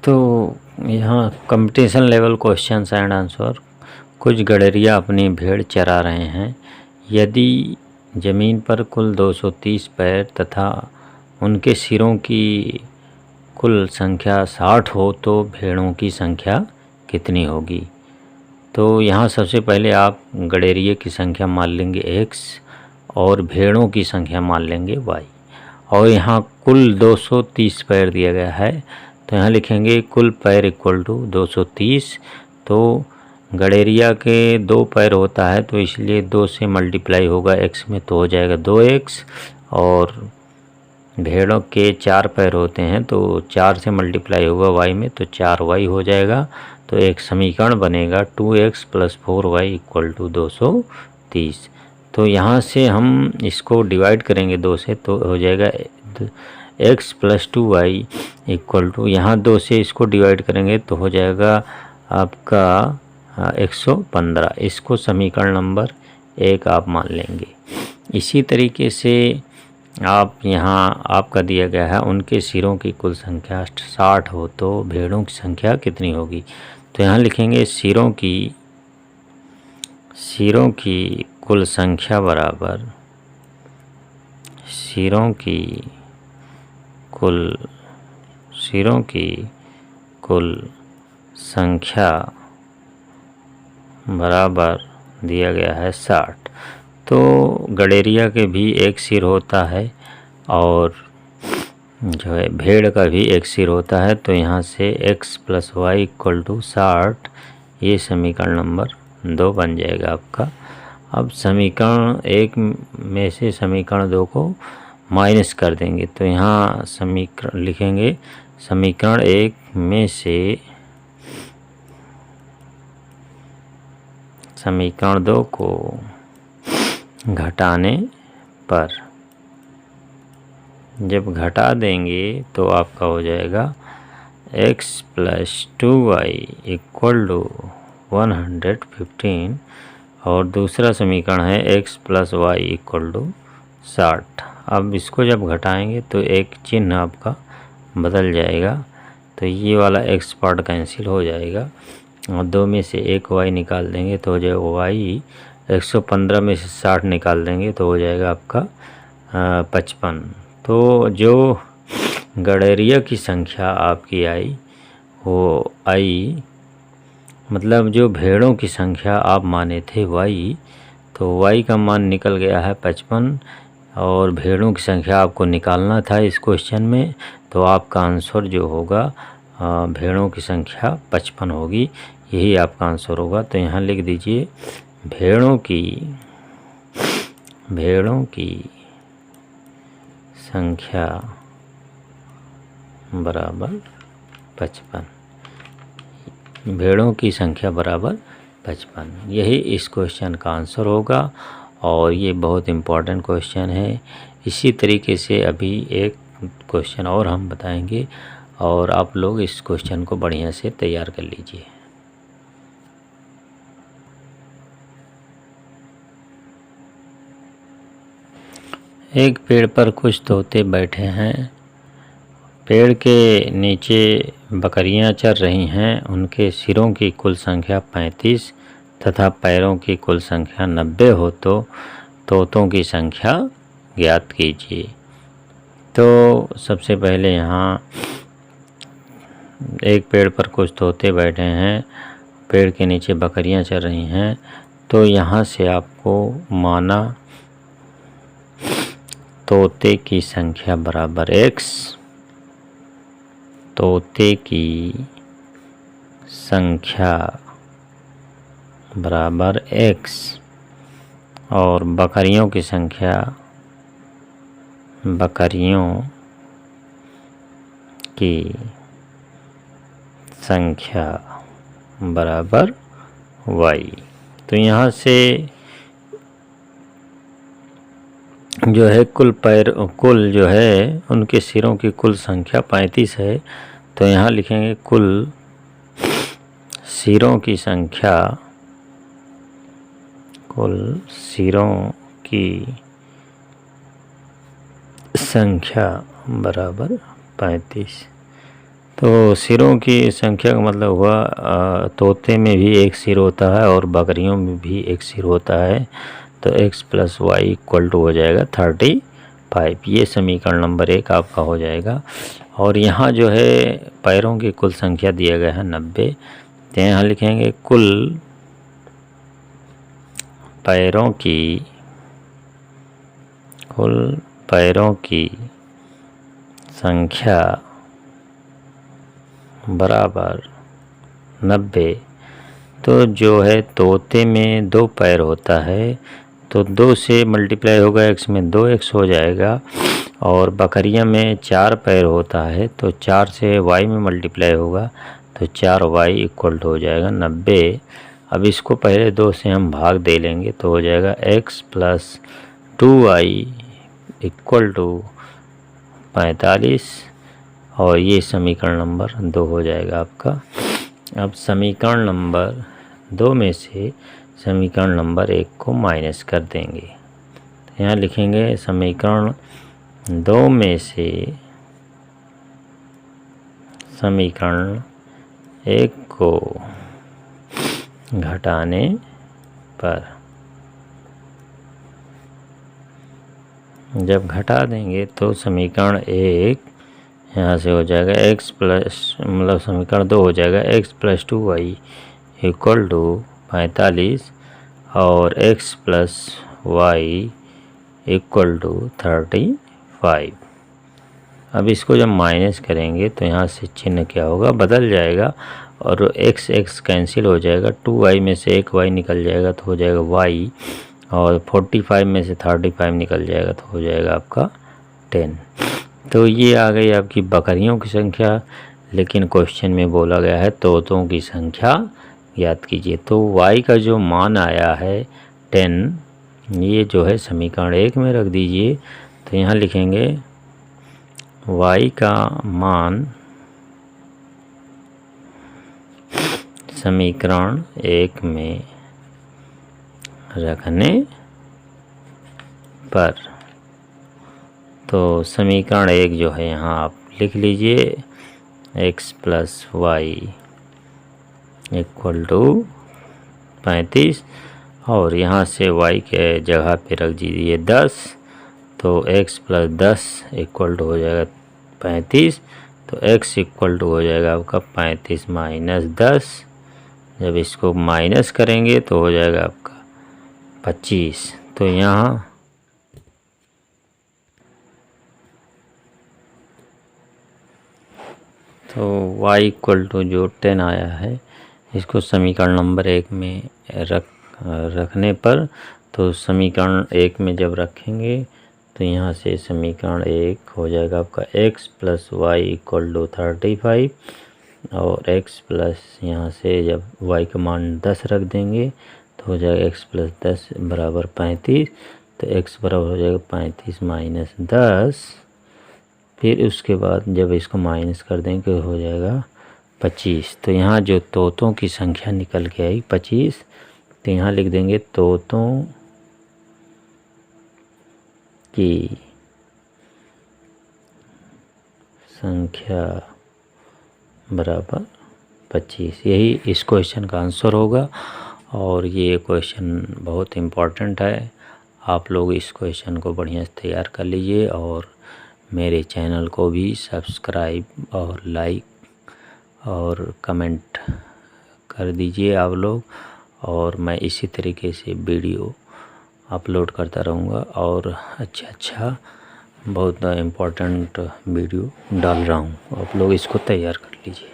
तो यहाँ competition level questions and answer. कुछ गड़ेरिया अपनी भेड़ चरा रहे हैं। यदि ज़मीन पर कुल 230 पैर तथा उनके सिरों की कुल संख्या 60 हो तो भेड़ों की संख्या कितनी होगी। तो यहाँ सबसे पहले आप गड़ेरिये की संख्या मान लेंगे x और भेड़ों की संख्या मान लेंगे y। और यहाँ कुल 230 पैर दिया गया है तो यहाँ लिखेंगे कुल पैर इक्वल टू 230। तो गड़ेरिया के 2 पैर होता है तो इसलिए 2 से मल्टीप्लाई होगा x में तो हो जाएगा 2x, और भेड़ों के 4 पैर होते हैं तो 4 से मल्टीप्लाई होगा y में तो 4y हो जाएगा। तो एक समीकरण बनेगा 2x + 4y = 230। तो यहाँ से हम इसको डिवाइड करेंगे 2 से तो हो जाएगा x + 2y = यहाँ 2 से इसको डिवाइड करेंगे तो हो जाएगा आपका 115। इसको समीकरण नंबर 1 आप मान लेंगे। इसी तरीके से आप यहाँ आपका दिया गया है उनके सिरों की कुल संख्या 60 हो तो भेड़ों की संख्या कितनी होगी। तो यहाँ लिखेंगे सिरों की कुल संख्या बराबर सिरों की कुल संख्या बराबर दिया गया है 60। तो गड़ेरिया के भी एक सिर होता है और जो है भेड़ का भी एक सिर होता है। तो यहाँ से x + y = 60, ये समीकरण नंबर 2 बन जाएगा आपका। अब समीकरण 1 में से समीकरण 2 को माइनस कर देंगे तो यहाँ समीकरण लिखेंगे समीकरण 1 में से समीकरण 2 को घटाने पर, जब घटा देंगे तो आपका हो जाएगा x + 2y = 115, और दूसरा समीकरण है x + y = 60। अब इसको जब घटाएंगे तो एक चिन्ह आपका बदल जाएगा तो ये वाला x पार्ट कैंसिल हो जाएगा और 2 में से एक y निकाल देंगे तो हो जाएगा y। 115 में से 60 निकाल देंगे तो हो जाएगा आपका 55। तो जो गड़ेरिया की संख्या आपकी आई वो आई, मतलब जो भेड़ों की संख्या आप माने थे y, तो y का मान निकल गया है 55 और भेड़ों की संख्या आपको निकालना था इस क्वेश्चन में। तो आपका आंसर जो होगा भेड़ों की संख्या 55 होगी, यही आपका आंसर होगा। तो यहाँ लिख दीजिए भेड़ों की संख्या बराबर 55। भेड़ों की संख्या बराबर 55, यही इस क्वेश्चन का आंसर होगा और ये बहुत इम्पॉर्टेंट क्वेश्चन है। इसी तरीके से अभी एक क्वेश्चन और हम बताएंगे और आप लोग इस क्वेश्चन को बढ़िया से तैयार कर लीजिए। एक पेड़ पर कुछ तोते बैठे हैं। पेड़ के नीचे बकरियां चर रही हैं। उनके सिरों की कुल संख्या 35 तथा पैरों की कुल संख्या 90 हो तो तोतों की संख्या ज्ञात कीजिए। तो सबसे पहले यहाँ एक पेड़ पर कुछ तोते बैठे हैं, पेड़ के नीचे बकरियां चर रही हैं। तो यहाँ से आपको माना तोते की संख्या बराबर x, तोते की संख्या बराबर x और बकरियों की संख्या बराबर y। तो यहाँ से जो है कुल जो है उनके सिरों की कुल संख्या 35 है। तो यहाँ लिखेंगे कुल सिरों की संख्या बराबर 35। तो सिरों की संख्या का मतलब हुआ तोते में भी एक सिर होता है और बकरियों में भी एक सिर होता है, तो x + y इक्वल टू हो जाएगा 35। ये समीकरण नंबर 1 आपका हो जाएगा। और यहाँ जो है पैरों की कुल संख्या दिया गया है 90, तो यहाँ लिखेंगे कुल पैरों की संख्या बराबर 90। तो जो है तोते में 2 पैर होता है, तो 2 से मल्टीप्लाई होगा x में 2x हो जाएगा। और बकरियां में 4 पैर होता है, तो 4 से y में मल्टीप्लाई होगा, तो 4y इक्वल टू हो जाएगा 90। अब इसको पहले 2 से हम भाग दे लेंगे, तो हो जाएगा x + 2y इक्वल टू 45। और ये समीकरण नंबर 2 हो जाएगा आपका। अब समीकरण नंबर 2 में से समीकरण नंबर 1 को माइनस कर देंगे, तो यहाँ लिखेंगे समीकरण 2 में से समीकरण 1 को घटाने पर, जब घटा देंगे तो समीकरण 1 यहाँ से हो जाएगा x प्लस मतलब समीकरण 2 हो जाएगा x + 2y इक्वल टू 45 और x + y इक्वल टू 35। अब इसको जब माइनस करेंगे तो यहाँ से चिन्ह क्या होगा, बदल जाएगा और x कैंसिल हो जाएगा, 2y में से एक y निकल जाएगा तो हो जाएगा y, और 45 में से 35 निकल जाएगा तो हो जाएगा आपका 10। तो ये आ गई आपकी बकरियों की संख्या, लेकिन क्वेश्चन में बोला गया है तोतों की संख्या याद कीजिए। तो y का जो मान आया है 10, ये जो है समीकरण 1 में रख दीजिए। तो यहाँ लिखेंगे y का मान समीकरण 1 में रखने पर, तो समीकरण 1 जो है यहाँ आप लिख लीजिए x + y इक्वल टू 35, और यहाँ से y के जगह पे रख दीजिए 10, तो x + 10 इक्वल टू हो जाएगा 35। तो x इक्वल टू हो जाएगा आपका 35 - 10। जब इसको माइनस करेंगे तो हो जाएगा आपका 25। तो यहाँ तो y इक्वल टू जो 10 आया है, इसको समीकरण नंबर 1 में रखने पर, तो समीकरण 1 में जब रखेंगे तो यहाँ से समीकरण 1 हो जाएगा आपका x + y इक्वल टू 35, और x प्लस यहाँ से जब y का मान 10 रख देंगे तो हो जाएगा x + 10 बराबर 35। तो x बराबर हो जाएगा 35 - 10। फिर उसके बाद जब इसको माइनस कर देंगे तो हो जाएगा 25। तो यहाँ जो तोतों की संख्या निकल के आई 25, तो यहाँ लिख देंगे तोतों की संख्या बराबर 25। यही इस क्वेश्चन का आंसर होगा। और ये क्वेश्चन बहुत इम्पोर्टेंट है, आप लोग इस क्वेश्चन को बढ़िया से तैयार कर लीजिए, और मेरे चैनल को भी सब्सक्राइब और लाइक और कमेंट कर दीजिए आप लोग। और मैं इसी तरीके से वीडियो अपलोड करता रहूँगा, और अच्छा बहुत इम्पोर्टेंट वीडियो डाल रहा हूँ, आप लोग इसको तैयार कर लीजिए।